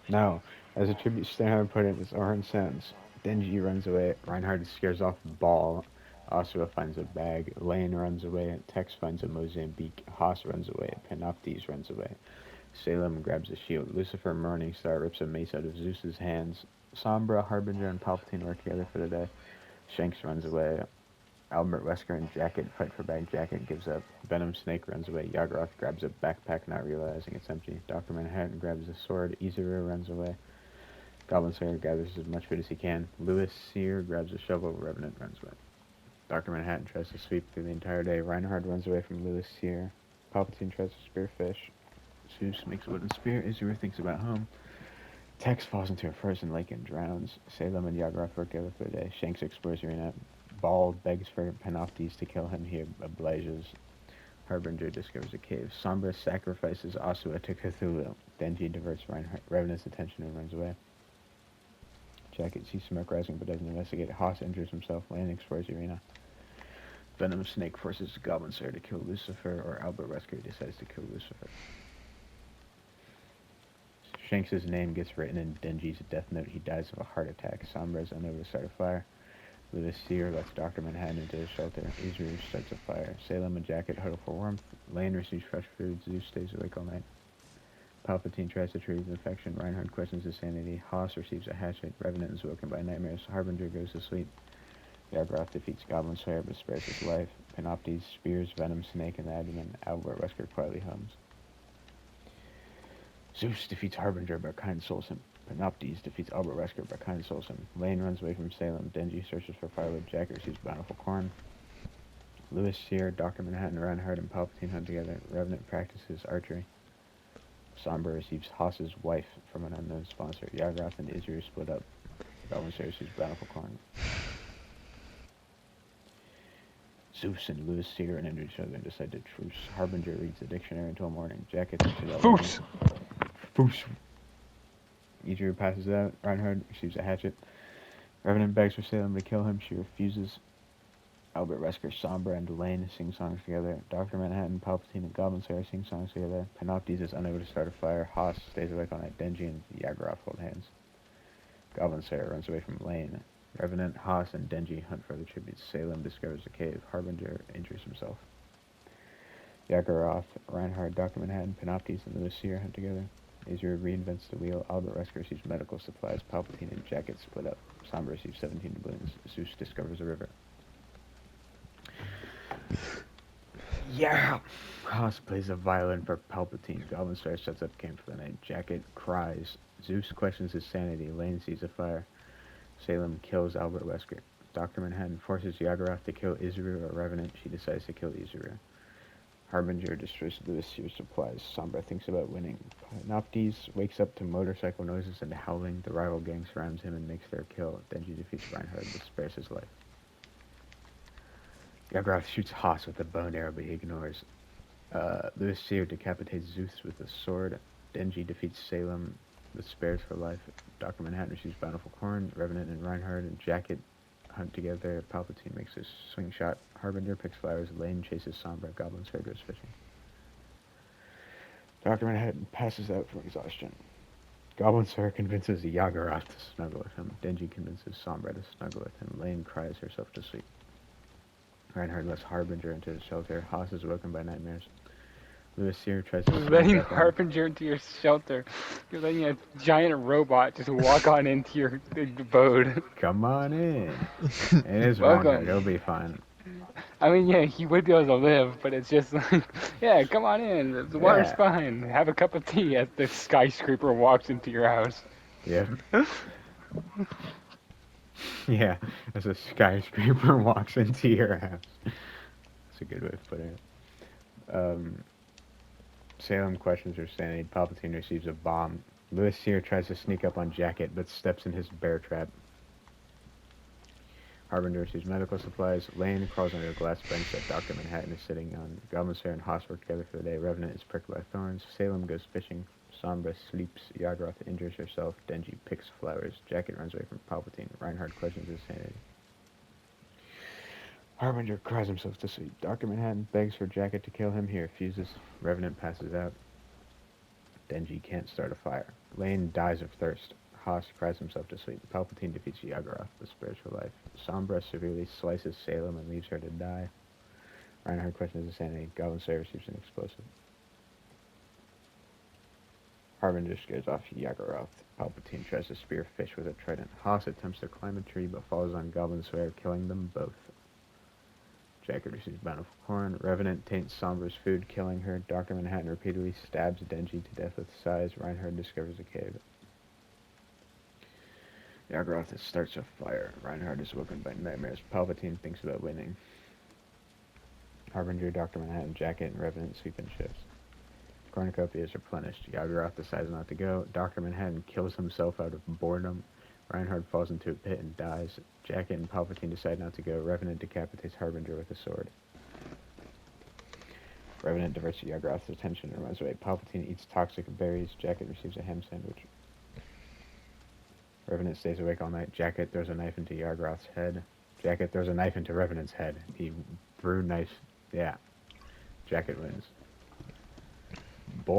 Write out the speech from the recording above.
No, as a tribute, Steinhardt put in his orange sentence. Denji runs away. Reinhardt scares off Ball. Asura finds a bag. Lane runs away. Tex finds a Mozambique. Haas runs away. Panoptes runs away. Salem grabs a shield. Lucifer, Morning Star, rips a mace out of Zeus's hands. Sombra, Harbinger, and Palpatine work together for the day. Shanks runs away. Albert Wesker and Jacket fight for Bag. Jacket gives up. Venom Snake runs away. Yaggroth grabs a backpack, not realizing it's empty. Dr. Manhattan grabs a sword. Izuru runs away. Goblin Slayer gathers as much food as he can. Lewis Sear grabs a shovel. Revenant runs away. Dr. Manhattan tries to sweep through the entire day. Reinhard runs away from Lewis Sear. Palpatine tries to spear fish. Zeus makes a wooden spear. Izuru thinks about home. Tex falls into a frozen lake and drowns. Salem and Yaggroth work together for the day. Shanks explores the arena. Ball begs for Panoptes to kill him. He obliges. Harbinger discovers a cave. Sombra sacrifices Asua to Cthulhu. Denji diverts Revenant's attention and runs away. Jacket sees smoke rising but doesn't investigate. Haas injures himself. Lane explores the arena. Venom Snake forces Goblin Slayer to kill Lucifer, or Albert Wesker decides to kill Lucifer. Shanks' name gets written in Denji's death note. He dies of a heart attack. Sombra is unable to start a fire. Lewis Sear lets Dr. Manhattan into his shelter. Izuru starts a fire. Salem and Jacket huddle for warmth. Lane receives fresh food. Zeus stays awake all night. Palpatine tries to treat his infection. Reinhardt questions his sanity. Haas receives a hatchet. Revenant is woken by nightmares. Harbinger goes to sleep. Yaggroth defeats Goblin Slayer but spares his life. Panoptes spears Venom Snake in the abdomen. Albert Wesker quietly hums. Zeus defeats Harbinger but consoles him. Panoptes defeats Albert Wesker but consoles him. Lane runs away from Salem. Denji searches for firewood. Jacket receives bountiful corn. Lewis Sear, Dr. Manhattan, Reinhardt, and Palpatine hunt together. Revenant practices archery. Sombra receives Haas's wife from an unknown sponsor. Yaggroth and Izuru split up. Goblin Slayer receives bountiful corn. Zeus and Lewis Sear and each other and decide to truce. Harbinger reads the dictionary until morning. Jacket thinks about Lane. Foos! Foosh. Izuru passes out. Reinhardt receives a hatchet. Revenant begs for Salem to kill him. She refuses. Albert Wesker, Sombra, and Lane sing songs together. Dr. Manhattan, Palpatine, and Goblin Slayer sing songs together. Panoptes is unable to start a fire. Haas stays awake all night. Denji and Yaggroth hold hands. Goblin Slayer runs away from Lane. Revenant, Haas, and Denji hunt for the tributes. Salem discovers a cave. Harbinger injures himself. Yaggroth, Reinhardt, Dr. Manhattan, Panoptes, and Lewis Sear hunt together. Izuru reinvents the wheel. Albert Wesker receives medical supplies. Palpatine and Jacket split up. Sombra receives 17 doubloons. Zeus discovers a river. Yeah! Haas plays a violin for Palpatine. Goblin Slayer sets up camp for the night. Jacket cries. Zeus questions his sanity. Lane sees a fire. Salem kills Albert Wesker. Dr. Manhattan forces Yaggroth to kill Izuru or Revenant. She decides to kill Izuru. Harbinger destroys Lewis Sear's supplies. Sombra thinks about winning. Panoptes wakes up to motorcycle noises and howling. The rival gang surrounds him and makes their kill. Denji defeats Reinhardt but spares his life. Yaggroth shoots Haas with a bow and arrow but he ignores. Lewis Sear decapitates Zeus with a sword. Denji defeats Salem but spares her life. Dr. Manhattan receives bountiful corn. Revenant and Reinhardt and Jacket hunt together. Palpatine makes a swing shot. Harbinger picks flowers. Lane chases Sombra. Goblin Slayer goes fishing. Dr. Manhattan passes out from exhaustion. Goblin Slayer convinces Yaggroth to snuggle with him. Denji convinces Sombra to snuggle with him. Lane cries herself to sleep. Reinhardt lets Harbinger into his shelter. Haas is woken by nightmares. Lewis Sear tries to You're sneak letting up on. Harbinger into your shelter. You're letting a giant robot just walk on into your abode. Come on in. It is Reinhardt. He'll Welcome. be fine. I mean, yeah, he would be able to live, but it's just like, yeah, come on in. The water's Yeah. fine. Have a cup of tea as the skyscraper walks into your house. Yep. Yeah. As a skyscraper walks into your house. That's a good way of putting it. Salem questions her sanity. Palpatine receives a bomb. Lewis Sear tries to sneak up on Jacket, but steps in his bear trap. Harbinger receives medical supplies. Lane crawls under a glass bench that Dr. Manhattan is sitting on. Goblin Slayer and Haas work together for the day. Revenant is pricked by thorns. Salem goes fishing. Sombra sleeps. Yaggroth injures herself. Denji picks flowers. Jacket runs away from Palpatine. Reinhardt questions his sanity. Harbinger cries himself to sleep. Dr. Manhattan begs for Jacket to kill him. He refuses. Revenant passes out. Denji can't start a fire. Lane dies of thirst. Haas cries himself to sleep. Palpatine defeats Yaggroth, the spiritual life. Sombra severely slices Salem and leaves her to die. Reinhardt questions his sanity. Goblin Slayer receives an explosive. Harbinger scares off Yaggroth. Palpatine tries to spear fish with a trident. Haas attempts to climb a tree but falls on Goblin Slayer, killing them both. Jacket receives bountiful corn. Revenant taints Sombra's food, killing her. Dr. Manhattan repeatedly stabs Denji to death with sighs. Reinhardt discovers a cave. Yaggroth starts a fire. Reinhardt is woken by nightmares. Palpatine thinks about winning. Harbinger, Dr. Manhattan, Jacket, and Revenant sleep in shifts. Cornucopia is replenished. Yaggroth decides not to go. Dr. Manhattan kills himself out of boredom. Reinhardt falls into a pit and dies. Jacket and Palpatine decide not to go. Revenant decapitates Harbinger with a sword. Revenant diverts Yaggroth's attention and runs away. Palpatine eats toxic berries. Jacket receives a ham sandwich. Revenant stays awake all night. Jacket throws a knife into Yaggroth's head. Jacket throws a knife into Revenant's head. He threw knife. Yeah. Jacket wins.